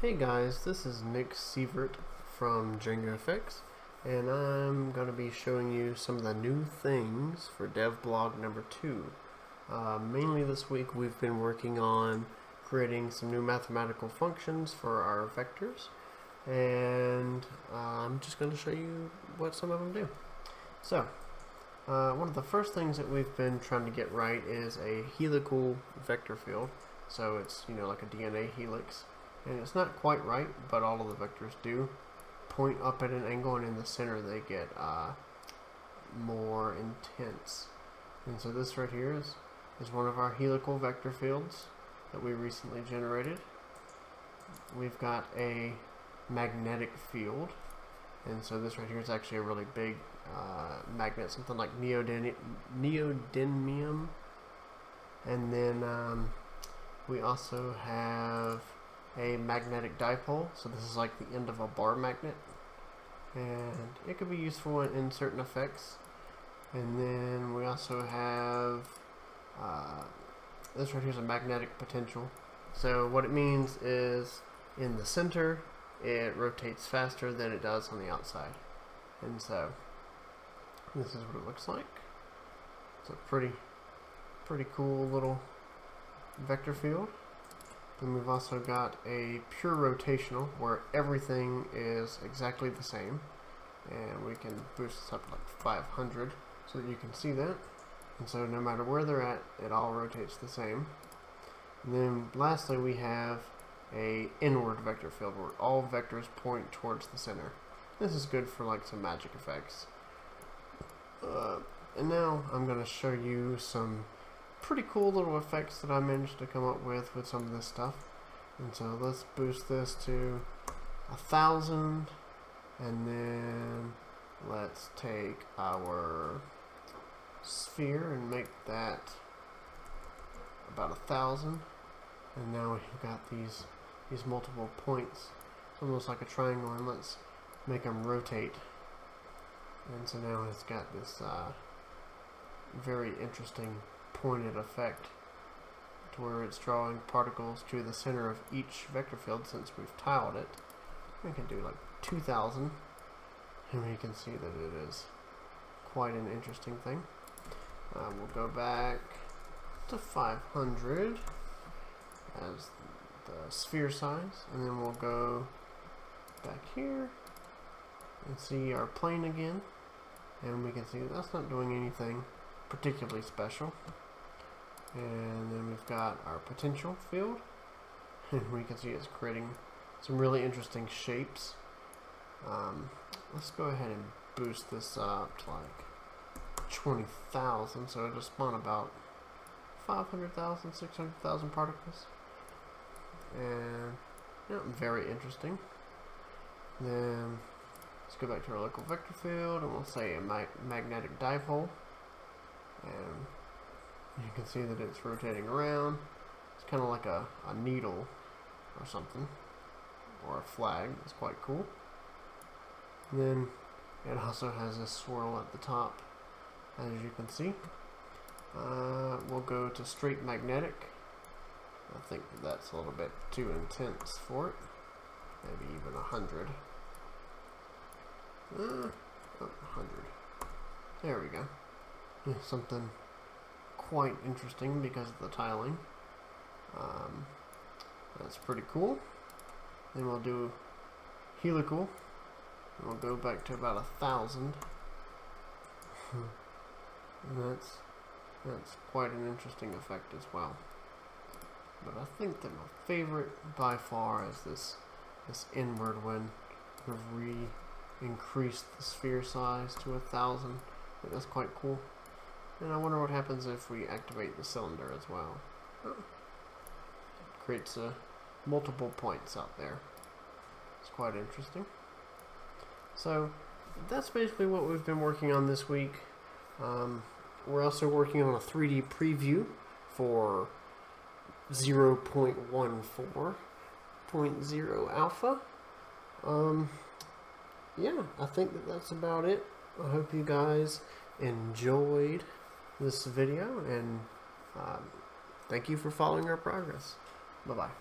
Hey guys, this is Nick Sievert from JangaFX, and I'm going to be showing you some of the new things for devblog number 2. Mainly this week we've been working on creating some new mathematical functions for our vectors, and I'm just going to show you what some of them do. So, one of the first things that we've been trying to get right is a helical vector field. So it's, like a DNA helix. And it's not quite right, but all of the vectors do point up at an angle, and in the center they get more intense. And so this right here is one of our helical vector fields that we recently generated. We've got a magnetic field, and so this right here is actually a really big magnet, something like neodymium. And then we also have a magnetic dipole, so this is like the end of a bar magnet, and it could be useful in certain effects. And then we also have this right here is a magnetic potential. So what it means is in the center it rotates faster than it does on the outside, and so this is what it looks like. It's a pretty cool little vector field. And we've also got a pure rotational where everything is exactly the same, and we can boost this up to like 500 so that you can see that. And so no matter where they're at, it all rotates the same. And then lastly we have a inward vector field where all vectors point towards the center. This is good for like some magic effects. And now I'm going to show you some pretty cool little effects that I managed to come up with some of this stuff. And so let's boost this to 1,000, and then let's take our sphere and make that about 1,000. And now we've got these multiple points. It's almost like a triangle, and let's make them rotate. And so now it's got this very interesting pointed effect to where it's drawing particles to the center of each vector field. Since we've tiled it, we can do like 2,000, and we can see that it is quite an interesting thing. We'll go back to 500 as the sphere size, and then we'll go back here and see our plane again, and we can see that's not doing anything particularly special. And then we've got our potential field, and we can see it's creating some really interesting shapes. Let's go ahead and boost this up to like 20,000, so it'll spawn about 500,000, 600,000 particles. And very interesting. Then let's go back to our local vector field, and we'll say a magnetic dipole. And you can see that it's rotating around. It's kind of like a needle or something, or a flag. It's quite cool. And then it also has a swirl at the top, as you can see. We'll go to straight magnetic. I think that's a little bit too intense for it. Maybe even 100. 100. There we go. Yeah, something quite interesting because of the tiling. That's pretty cool. Then we'll do helical, and we'll go back to about 1,000. And that's quite an interesting effect as well. But I think that my favorite by far is this inward one. We've increased the sphere size to 1,000. I think that's quite cool. And I wonder what happens if we activate the cylinder as well. It creates multiple points out there. It's quite interesting. So that's basically what we've been working on this week. We're also working on a 3D preview for 0.14.0 alpha. Yeah, I think that's about it. I hope you guys enjoyed this video, and thank you for following our progress. Bye-bye.